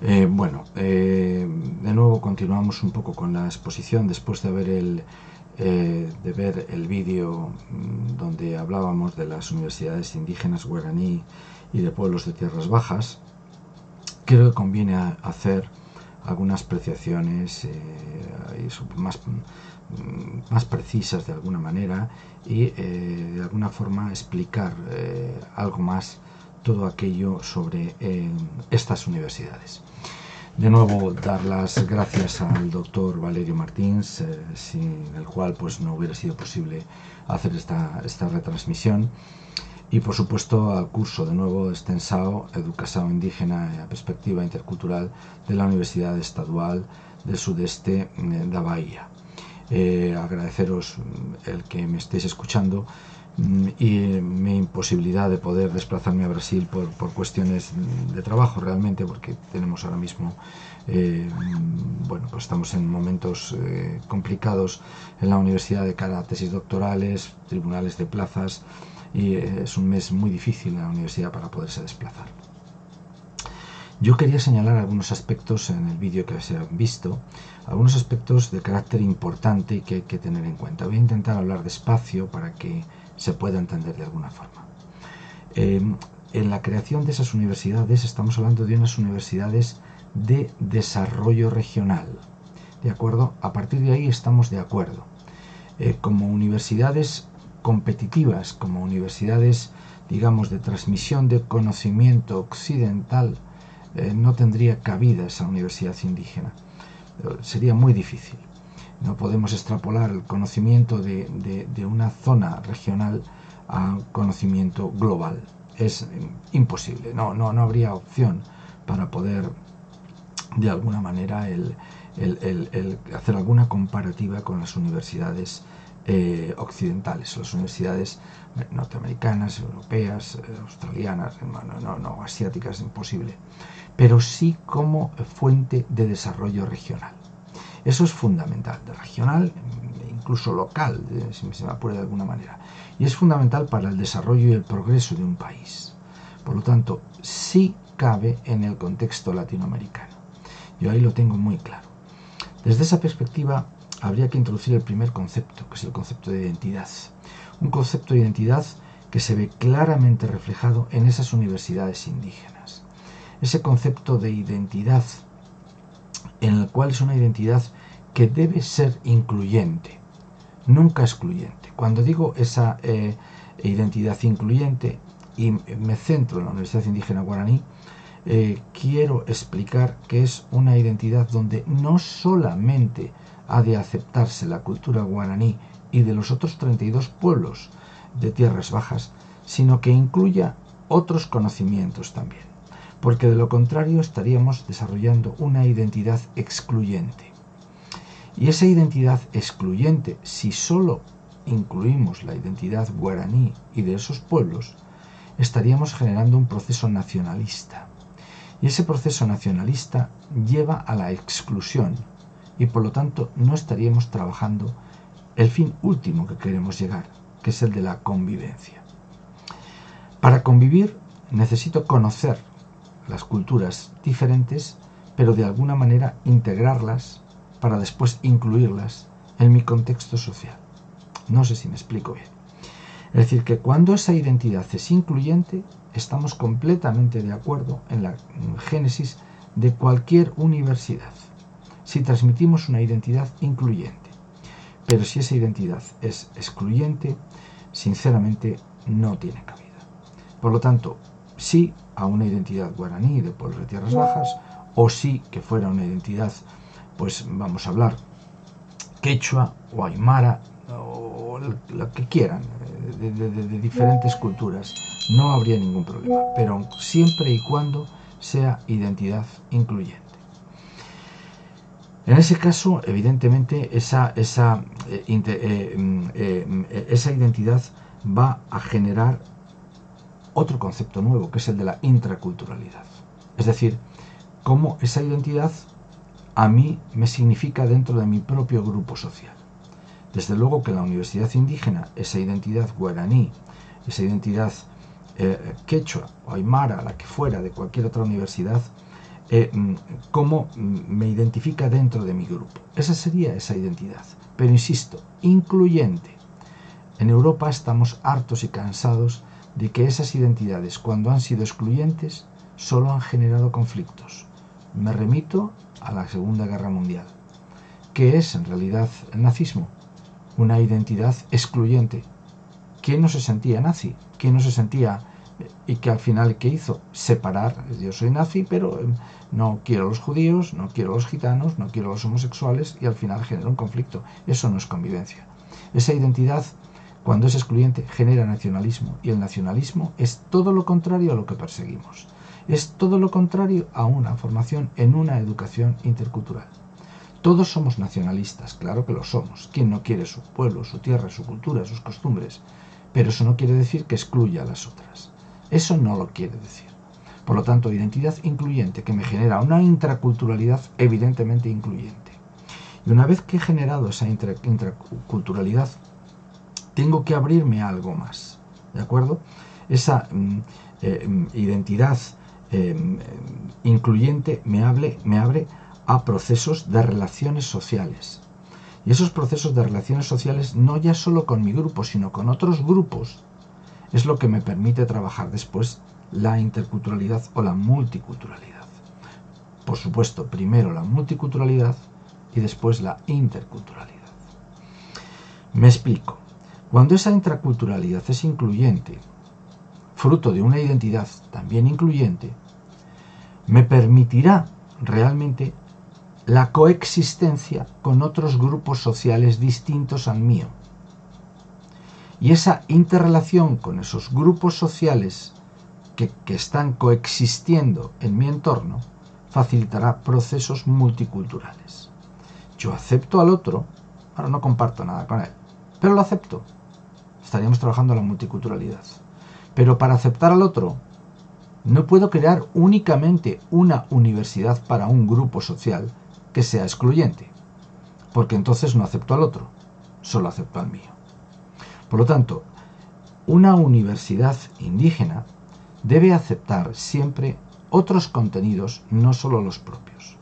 De nuevo continuamos un poco con la exposición después de ver el vídeo donde hablábamos de las universidades indígenas guaraní y de pueblos de tierras bajas. Creo que conviene hacer algunas apreciaciones más precisas de alguna manera y de alguna forma explicar algo más todo aquello sobre estas universidades. De nuevo, dar las gracias al doctor Valerio Martins, sin el cual pues no hubiera sido posible hacer esta retransmisión. Y por supuesto al curso de nuevo Extensao, Educación Indígena e a Perspectiva Intercultural de la Universidad Estadual del Sudeste da Bahía. Agradeceros el que me estéis escuchando y mi imposibilidad de poder desplazarme a Brasil por cuestiones de trabajo realmente, porque tenemos ahora mismo pues estamos en momentos complicados en la universidad de cara a tesis doctorales, tribunales de plazas, y es un mes muy difícil en la universidad para poderse desplazar. Yo quería señalar algunos aspectos en el vídeo que se han visto, algunos aspectos de carácter importante y que hay que tener en cuenta. Voy a intentar hablar despacio para que se pueda entender de alguna forma. En la creación de esas universidades estamos hablando de unas universidades de desarrollo regional, ¿de acuerdo? A partir de ahí estamos de acuerdo. Como universidades competitivas, como universidades, digamos, de transmisión de conocimiento occidental, no tendría cabida esa universidad indígena. Sería muy difícil. No podemos extrapolar el conocimiento de una zona regional a conocimiento global. Es imposible. No habría opción para poder, de alguna manera, el hacer alguna comparativa con las universidades occidentales, las universidades norteamericanas, europeas, australianas, no, asiáticas, imposible, pero sí como fuente de desarrollo regional. Eso es fundamental, de regional, incluso local, si se me apura de alguna manera, y es fundamental para el desarrollo y el progreso de un país. Por lo tanto, sí cabe en el contexto latinoamericano. Yo ahí lo tengo muy claro. Desde esa perspectiva, habría que introducir el primer concepto, que es el concepto de identidad. Un concepto de identidad que se ve claramente reflejado en esas universidades indígenas. Ese concepto de identidad, en el cual es una identidad que debe ser incluyente, nunca excluyente. Cuando digo esa identidad incluyente y me centro en la Universidad Indígena Guaraní, quiero explicar que es una identidad donde no solamente ha de aceptarse la cultura guaraní y de los otros 32 pueblos de tierras bajas, sino que incluya otros conocimientos también, porque de lo contrario estaríamos desarrollando una identidad excluyente. Y esa identidad excluyente, si solo incluimos la identidad guaraní y de esos pueblos, estaríamos generando un proceso nacionalista. Y ese proceso nacionalista lleva a la exclusión y por lo tanto no estaríamos trabajando el fin último que queremos llegar, que es el de la convivencia. Para convivir necesito conocer las culturas diferentes, pero de alguna manera integrarlas para después incluirlas en mi contexto social. No sé si me explico bien. Es decir, que cuando esa identidad es incluyente, estamos completamente de acuerdo en la génesis de cualquier universidad, si transmitimos una identidad incluyente. Pero si esa identidad es excluyente, sinceramente no tiene cabida. Por lo tanto, sí a una identidad guaraní de pueblos de tierras bajas, o sí que fuera una identidad, pues vamos a hablar, quechua o aymara, o lo que quieran, de diferentes culturas, no habría ningún problema, pero siempre y cuando sea identidad incluyente. En ese caso, evidentemente, esa identidad va a generar otro concepto nuevo, que es el de la intraculturalidad. Es decir, cómo esa identidad a mí me significa dentro de mi propio grupo social. Desde luego que en la universidad indígena, esa identidad guaraní, esa identidad quechua o aymara, la que fuera, de cualquier otra universidad, cómo me identifica dentro de mi grupo. Esa sería esa identidad. Pero insisto, incluyente. En Europa estamos hartos y cansados de que esas identidades, cuando han sido excluyentes, solo han generado conflictos. Me remito a la Segunda Guerra Mundial. ¿Qué es en realidad el nazismo? Una identidad excluyente. ¿Quién no se sentía nazi? ¿Quién no se sentía... y que al final, ¿qué hizo? Separar. Yo soy nazi, pero no quiero a los judíos, no quiero a los gitanos, no quiero a los homosexuales, y al final genera un conflicto. Eso no es convivencia. Esa identidad, cuando es excluyente, genera nacionalismo, y el nacionalismo es todo lo contrario a lo que perseguimos. Es todo lo contrario a una formación en una educación intercultural. Todos somos nacionalistas, claro que lo somos. ¿Quién no quiere su pueblo, su tierra, su cultura, sus costumbres? Pero eso no quiere decir que excluya a las otras. Eso no lo quiere decir. Por lo tanto, identidad incluyente que me genera una intraculturalidad evidentemente incluyente. Y una vez que he generado esa intraculturalidad, tengo que abrirme a algo más. ¿De acuerdo? Esa identidad incluyente me abre a procesos de relaciones sociales. Y esos procesos de relaciones sociales, no ya solo con mi grupo, sino con otros grupos, es lo que me permite trabajar después la interculturalidad o la multiculturalidad. Por supuesto, primero la multiculturalidad y después la interculturalidad. Me explico. Cuando esa intraculturalidad es incluyente, fruto de una identidad también incluyente, me permitirá realmente la coexistencia con otros grupos sociales distintos al mío. Y esa interrelación con esos grupos sociales que están coexistiendo en mi entorno facilitará procesos multiculturales. Yo acepto al otro, ahora no comparto nada con él, pero lo acepto. Estaríamos trabajando la multiculturalidad. Pero para aceptar al otro, no puedo crear únicamente una universidad para un grupo social que sea excluyente, porque entonces no acepto al otro, solo acepto al mío. Por lo tanto, una universidad indígena debe aceptar siempre otros contenidos, no solo los propios.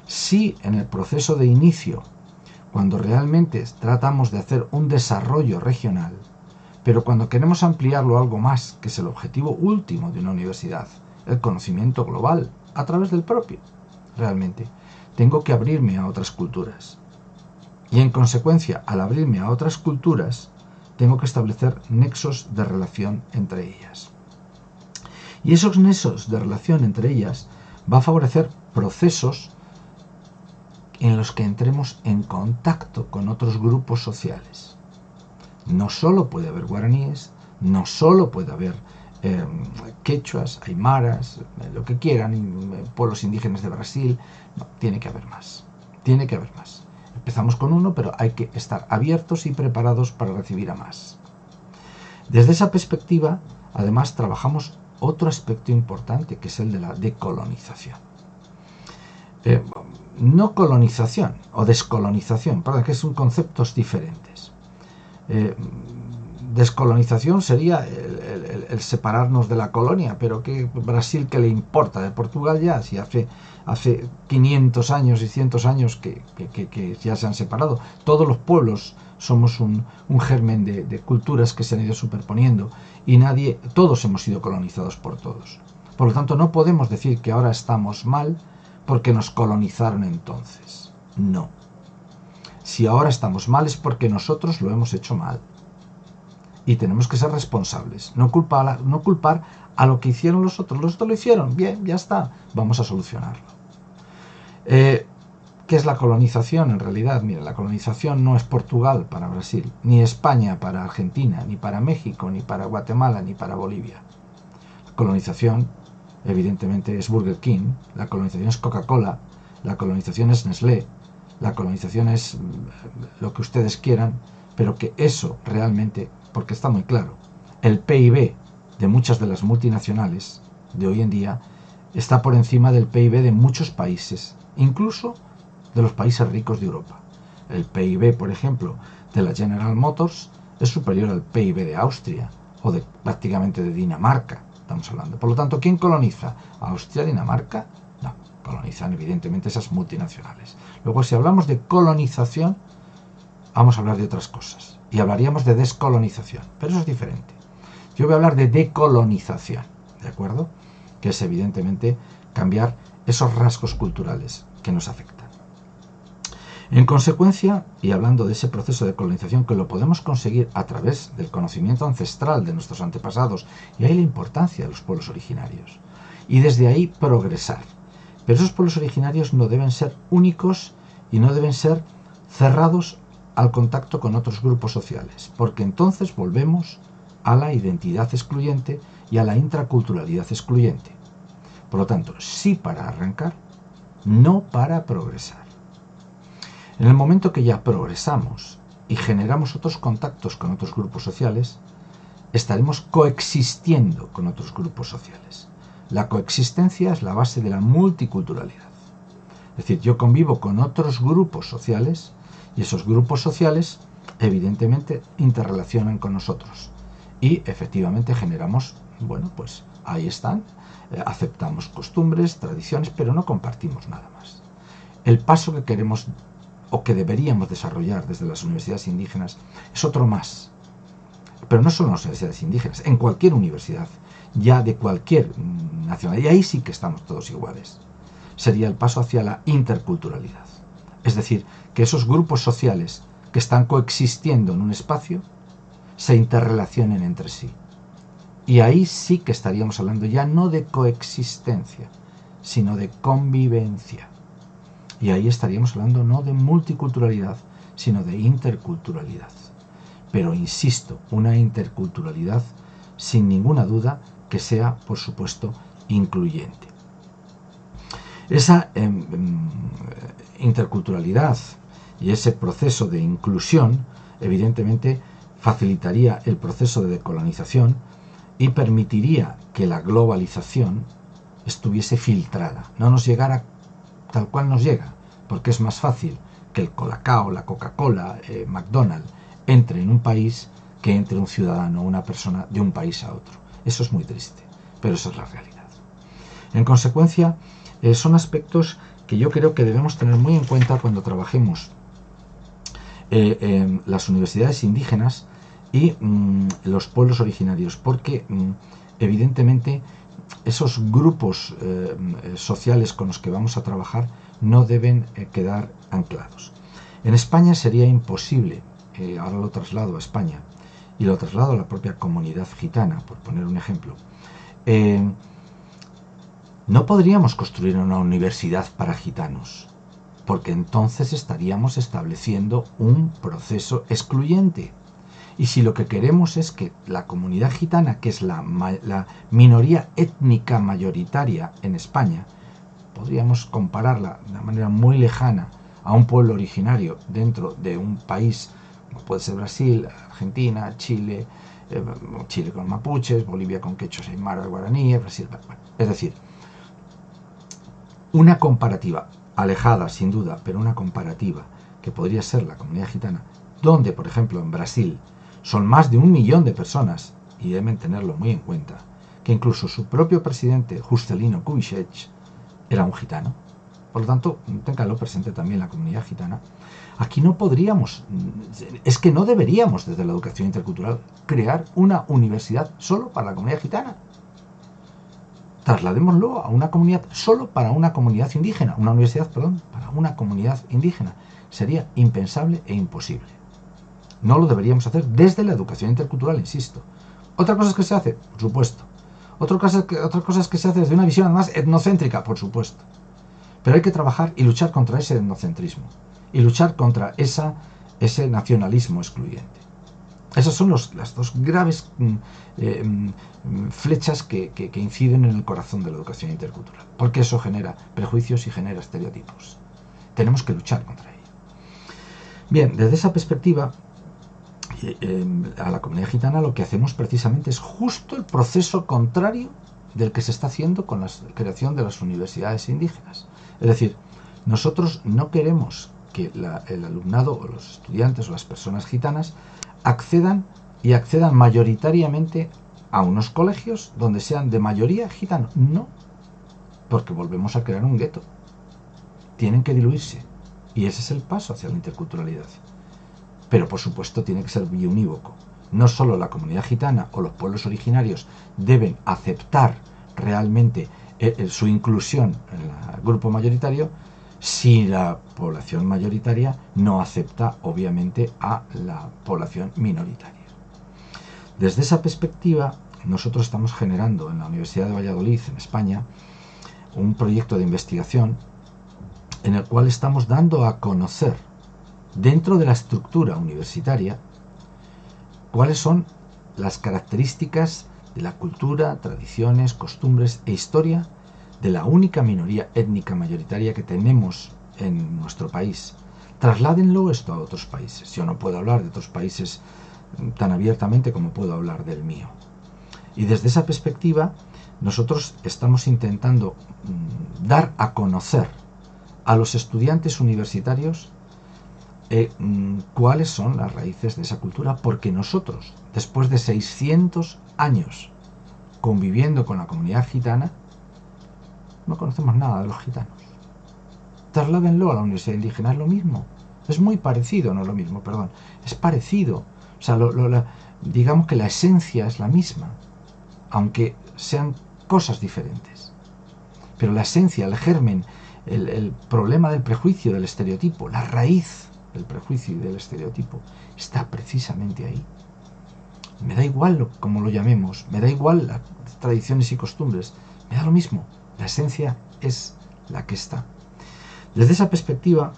Si en el proceso de inicio, cuando realmente tratamos de hacer un desarrollo regional, pero cuando queremos ampliarlo a algo más, que es el objetivo último de una universidad, el conocimiento global, a través del propio, realmente, tengo que abrirme a otras culturas. Y en consecuencia, al abrirme a otras culturas, tengo que establecer nexos de relación entre ellas. Y esos nexos de relación entre ellas va a favorecer procesos en los que entremos en contacto con otros grupos sociales. No solo puede haber guaraníes, no solo puede haber quechuas, aymaras, lo que quieran, pueblos indígenas de Brasil. No, tiene que haber más. Tiene que haber más. Empezamos con uno, pero hay que estar abiertos y preparados para recibir a más. Desde esa perspectiva, además, trabajamos otro aspecto importante, que es el de la decolonización. No colonización o descolonización, perdón, que son conceptos diferentes. Descolonización sería el separarnos de la colonia, pero que Brasil, ¿qué le importa de Portugal ya? Si hace 500 años y cientos años que ya se han separado. Todos los pueblos somos un germen de culturas que se han ido superponiendo y todos hemos sido colonizados por todos. Por lo tanto, no podemos decir que ahora estamos mal porque nos colonizaron entonces. No. Si ahora estamos mal es porque nosotros lo hemos hecho mal. Y tenemos que ser responsables. No culpar a lo que hicieron los otros. Los otros lo hicieron. Bien, ya está. Vamos a solucionarlo. ¿Qué es la colonización en realidad? Mira, la colonización no es Portugal para Brasil, ni España para Argentina, ni para México, ni para Guatemala, ni para Bolivia. La colonización, evidentemente, es Burger King. La colonización es Coca-Cola. La colonización es Nestlé. La colonización es lo que ustedes quieran, pero que eso realmente, porque está muy claro, el PIB de muchas de las multinacionales de hoy en día está por encima del PIB de muchos países, incluso de los países ricos de Europa. El PIB, por ejemplo, de la General Motors es superior al PIB de Austria o prácticamente de Dinamarca, estamos hablando. Por lo tanto, ¿quién coloniza? ¿Austria, Dinamarca? No. colonizan evidentemente esas multinacionales. Luego, si hablamos de colonización, vamos a hablar de otras cosas y hablaríamos de descolonización, pero eso es diferente. Yo voy a hablar de decolonización, ¿de acuerdo? Que es evidentemente cambiar esos rasgos culturales que nos afectan. En consecuencia, y hablando de ese proceso de colonización que lo podemos conseguir a través del conocimiento ancestral de nuestros antepasados, y ahí la importancia de los pueblos originarios, y desde ahí progresar. Pero esos pueblos originarios no deben ser únicos y no deben ser cerrados al contacto con otros grupos sociales, porque entonces volvemos a la identidad excluyente y a la intraculturalidad excluyente. Por lo tanto, sí para arrancar, no para progresar. En el momento que ya progresamos y generamos otros contactos con otros grupos sociales, estaremos coexistiendo con otros grupos sociales. La coexistencia es la base de la multiculturalidad. Es decir, yo convivo con otros grupos sociales y esos grupos sociales evidentemente interrelacionan con nosotros. Y efectivamente generamos, bueno, pues ahí están, aceptamos costumbres, tradiciones, pero no compartimos nada más. El paso que queremos o que deberíamos desarrollar desde las universidades indígenas es otro más. Pero no solo en las universidades indígenas, en cualquier universidad, ya de cualquier nacionalidad, y ahí sí que estamos todos iguales. Sería el paso hacia la interculturalidad. Es decir, que esos grupos sociales que están coexistiendo en un espacio se interrelacionen entre sí. Y ahí sí que estaríamos hablando ya no de coexistencia, sino de convivencia. Y ahí estaríamos hablando no de multiculturalidad, sino de interculturalidad. Pero insisto, una interculturalidad sin ninguna duda que sea, por supuesto, incluyente. Esa interculturalidad y ese proceso de inclusión, evidentemente, facilitaría el proceso de decolonización y permitiría que la globalización estuviese filtrada, no nos llegara tal cual nos llega, porque es más fácil que el Colacao, la Coca-Cola, McDonald's entre en un país que entre un ciudadano o una persona de un país a otro. Eso es muy triste, pero esa es la realidad. En consecuencia, son aspectos que yo creo que debemos tener muy en cuenta cuando trabajemos en las universidades indígenas y los pueblos originarios, porque evidentemente esos grupos sociales con los que vamos a trabajar no deben quedar anclados. En España sería imposible, ahora lo traslado a España y lo traslado a la propia comunidad gitana, por poner un ejemplo. No podríamos construir una universidad para gitanos, porque entonces estaríamos estableciendo un proceso excluyente. Y si lo que queremos es que la comunidad gitana, que es la minoría étnica mayoritaria en España, podríamos compararla de una manera muy lejana a un pueblo originario dentro de un país, como puede ser Brasil, Argentina, Chile, Chile con mapuches, Bolivia con quechos, aymara, guaraníes, Brasil, es decir, una comparativa alejada sin duda, pero una comparativa que podría ser la comunidad gitana, donde por ejemplo en Brasil son más de 1 millón de personas, y deben tenerlo muy en cuenta, que incluso su propio presidente, Juscelino Kubitschek, era un gitano. Por lo tanto, ténganlo presente también la comunidad gitana. Aquí no podríamos, es que no deberíamos desde la educación intercultural crear una universidad solo para la comunidad gitana. Trasladémoslo a una comunidad solo para una comunidad indígena, una universidad, perdón, para una comunidad indígena. Sería impensable e imposible. No lo deberíamos hacer desde la educación intercultural, insisto. Otra cosa es que se hace, por supuesto. Otra cosa es que se hace desde una visión además etnocéntrica, por supuesto. Pero hay que trabajar y luchar contra ese etnocentrismo y luchar contra ese nacionalismo excluyente. Esas son las dos graves flechas que inciden en el corazón de la educación intercultural, porque eso genera prejuicios y genera estereotipos. Tenemos que luchar contra ello. Bien, desde esa perspectiva, a la comunidad gitana lo que hacemos precisamente es justo el proceso contrario del que se está haciendo con la creación de las universidades indígenas. Es decir, nosotros no queremos que el alumnado o los estudiantes o las personas gitanas accedan mayoritariamente a unos colegios donde sean de mayoría gitanos. No. porque volvemos a crear un gueto. Tienen que diluirse, y ese es el paso hacia la interculturalidad. Pero por supuesto tiene que ser biunívoco. No solo la comunidad gitana o los pueblos originarios deben aceptar realmente su inclusión en el grupo mayoritario, si la población mayoritaria no acepta obviamente a la población minoritaria. Desde esa perspectiva, nosotros estamos generando en la Universidad de Valladolid, en España, un proyecto de investigación en el cual estamos dando a conocer, dentro de la estructura universitaria, cuáles son las características de la cultura, tradiciones, costumbres e historia de la única minoría étnica mayoritaria que tenemos en nuestro país. Trasládenlo esto a otros países. Yo no puedo hablar de otros países tan abiertamente como puedo hablar del mío. Y desde esa perspectiva, nosotros estamos intentando dar a conocer a los estudiantes universitarios cuáles son las raíces de esa cultura, porque nosotros, después de 600 años conviviendo con la comunidad gitana, no conocemos nada de los gitanos. Trasládenlo a la universidad indígena, es lo mismo, es muy parecido, no es lo mismo, perdón, es parecido, o sea, digamos que la esencia es la misma, aunque sean cosas diferentes, pero la esencia, el germen, el problema del prejuicio, del estereotipo, la raíz del prejuicio y del estereotipo está precisamente ahí. Me da igual cómo lo llamemos, me da igual las tradiciones y costumbres, me da lo mismo, la esencia es la que está. Desde esa perspectiva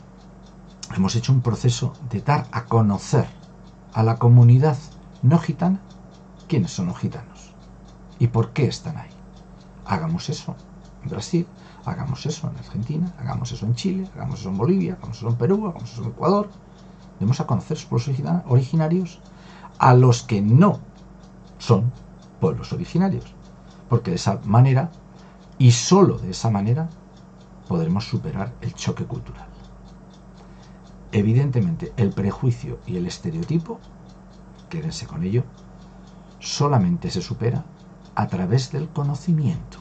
hemos hecho un proceso de dar a conocer a la comunidad no gitana quiénes son los gitanos y por qué están ahí. Hagamos eso en Brasil, hagamos eso en Argentina, hagamos eso en Chile, hagamos eso en Bolivia, hagamos eso en Perú, hagamos eso en Ecuador. Debemos a conocer los pueblos originarios a los que no son pueblos originarios, porque de esa manera, y solo de esa manera, podremos superar el choque cultural. Evidentemente, el prejuicio y el estereotipo, quédense con ello, solamente se supera a través del conocimiento.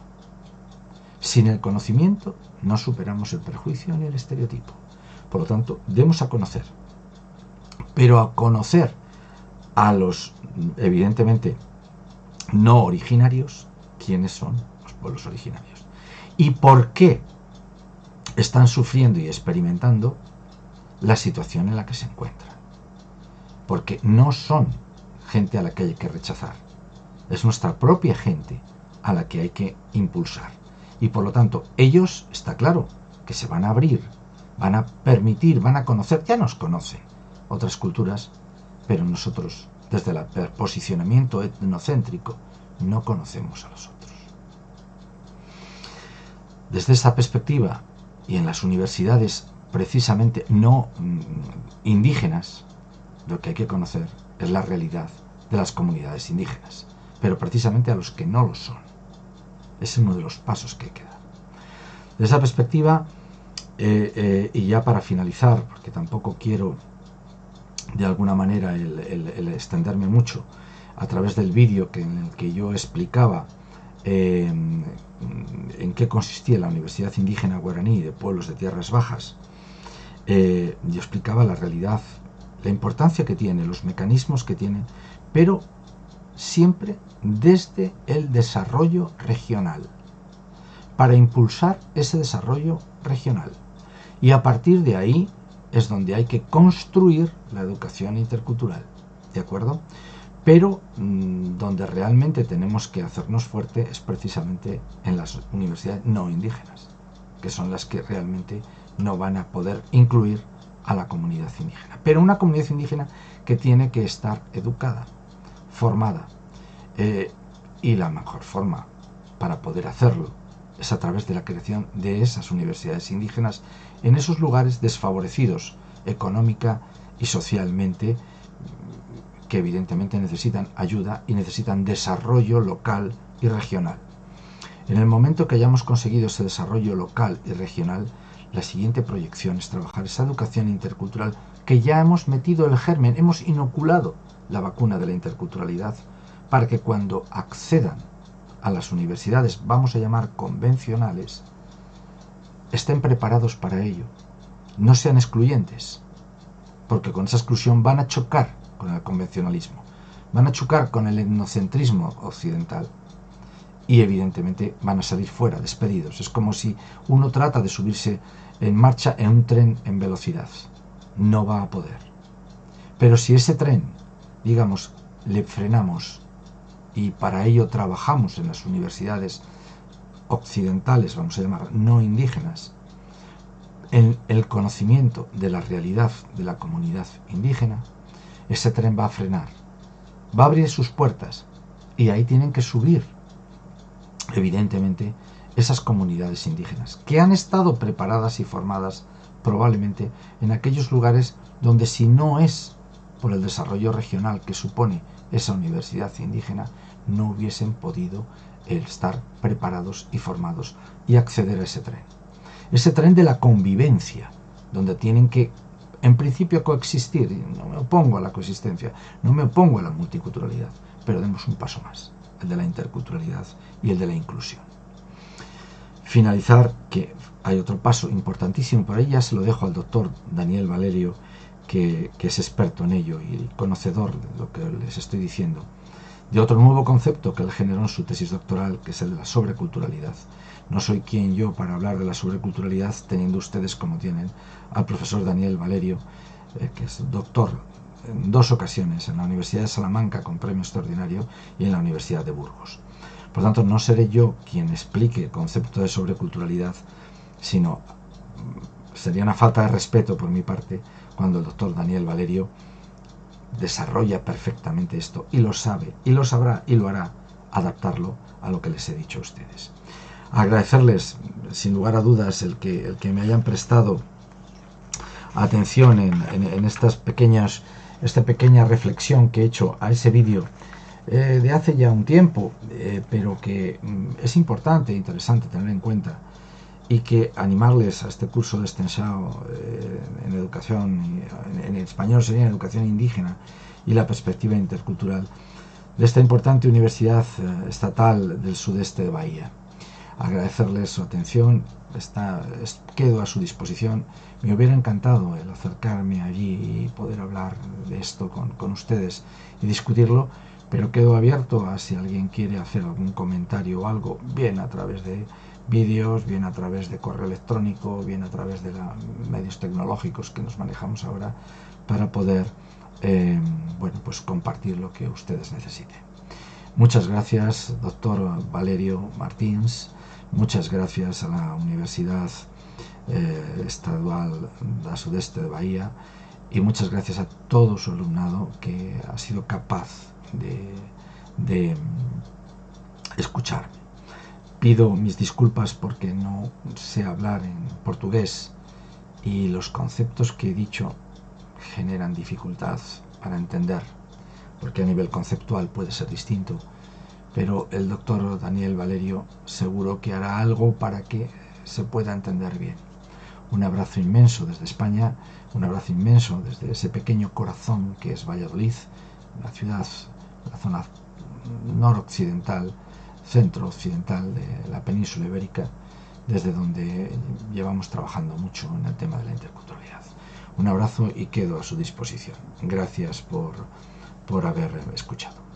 Sin el conocimiento no superamos el prejuicio ni el estereotipo. Por lo tanto, demos a conocer, pero a conocer a los, evidentemente, no originarios, quiénes son los pueblos originarios y por qué están sufriendo y experimentando la situación en la que se encuentran. Porque no son gente a la que hay que rechazar, es nuestra propia gente a la que hay que impulsar. Y por lo tanto, ellos, está claro, que se van a abrir, van a permitir, van a conocer, ya nos conocen otras culturas, pero nosotros, desde el posicionamiento etnocéntrico, no conocemos a los otros. Desde esta perspectiva, y en las universidades precisamente no indígenas, lo que hay que conocer es la realidad de las comunidades indígenas, pero precisamente a los que no lo son. Es uno de los pasos que hay que dar. De esa perspectiva, y ya para finalizar, porque tampoco quiero de alguna manera el extenderme mucho, a través del vídeo en el que yo explicaba en qué consistía la Universidad Indígena Guaraní de Pueblos de Tierras Bajas, yo explicaba la realidad, la importancia que tiene, los mecanismos que tienen, pero siempre desde el desarrollo regional, para impulsar ese desarrollo regional. Y a partir de ahí es donde hay que construir la educación intercultural, ¿de acuerdo? Pero donde realmente tenemos que hacernos fuerte es precisamente en las universidades no indígenas, que son las que realmente no van a poder incluir a la comunidad indígena. Pero una comunidad indígena que tiene que estar educada, formada, y la mejor forma para poder hacerlo es a través de la creación de esas universidades indígenas en esos lugares desfavorecidos económica y socialmente, que evidentemente necesitan ayuda y necesitan desarrollo local y regional. En el momento que hayamos conseguido ese desarrollo local y regional, la siguiente proyección es trabajar esa educación intercultural, que ya hemos metido el germen, hemos inoculado la vacuna de la interculturalidad, para que cuando accedan a las universidades, vamos a llamar convencionales, estén preparados para ello, no sean excluyentes, porque con esa exclusión van a chocar con el convencionalismo, van a chocar con el etnocentrismo occidental y evidentemente van a salir fuera, despedidos. Es como si uno trata de subirse en marcha en un tren en velocidad, no va a poder. Pero si ese tren, digamos, le frenamos y para ello trabajamos en las universidades occidentales, vamos a llamar, no indígenas, en el conocimiento de la realidad de la comunidad indígena, ese tren va a frenar, va a abrir sus puertas y ahí tienen que subir, evidentemente, esas comunidades indígenas que han estado preparadas y formadas probablemente en aquellos lugares donde, si no es por el desarrollo regional que supone esa universidad indígena, no hubiesen podido estar preparados y formados y acceder a ese tren. Ese tren de la convivencia, donde tienen que, en principio, coexistir. No me opongo a la coexistencia, no me opongo a la multiculturalidad, pero demos un paso más, el de la interculturalidad y el de la inclusión. Finalizar, que hay otro paso importantísimo, por ahí ya se lo dejo al doctor Daniel Valerio, que es experto en ello y conocedor de lo que les estoy diciendo, de otro nuevo concepto que él generó en su tesis doctoral, que es el de la sobreculturalidad. No soy quien yo para hablar de la sobreculturalidad, teniendo ustedes como tienen al profesor Daniel Valerio, que es doctor en 2 ocasiones en la Universidad de Salamanca con premio extraordinario y en la Universidad de Burgos. Por tanto, no seré yo quien explique el concepto de sobreculturalidad, sino sería una falta de respeto por mi parte cuando el doctor Daniel Valerio desarrolla perfectamente esto y lo sabe, y lo sabrá y lo hará, adaptarlo a lo que les he dicho a ustedes. Agradecerles, sin lugar a dudas, el que me hayan prestado atención en esta pequeña reflexión que he hecho a ese vídeo de hace ya un tiempo, pero que es importante e interesante tener en cuenta, y que animarles a este curso de extensión en educación, en español sería en educación indígena y la perspectiva intercultural de esta importante universidad estatal del sudeste de Bahía. Agradecerles su atención, quedo a su disposición. Me hubiera encantado el acercarme allí y poder hablar de esto con ustedes y discutirlo, pero quedo abierto a si alguien quiere hacer algún comentario o algo, bien a través de vídeos, bien a través de correo electrónico, bien a través de los medios tecnológicos que nos manejamos ahora para poder pues compartir lo que ustedes necesiten. Muchas gracias, doctor Valerio Martins. Muchas gracias a la Universidad Estadual del Sudeste de Bahía y muchas gracias a todo su alumnado que ha sido capaz de escucharme. Pido mis disculpas porque no sé hablar en portugués y los conceptos que he dicho generan dificultad para entender, porque a nivel conceptual puede ser distinto, pero el doctor Daniel Valerio seguro que hará algo para que se pueda entender bien. Un abrazo inmenso desde España, un abrazo inmenso desde ese pequeño corazón que es Valladolid, la ciudad, la zona noroccidental, centro-occidental de la península ibérica, desde donde llevamos trabajando mucho en el tema de la interculturalidad. Un abrazo y quedo a su disposición. Gracias por haber escuchado.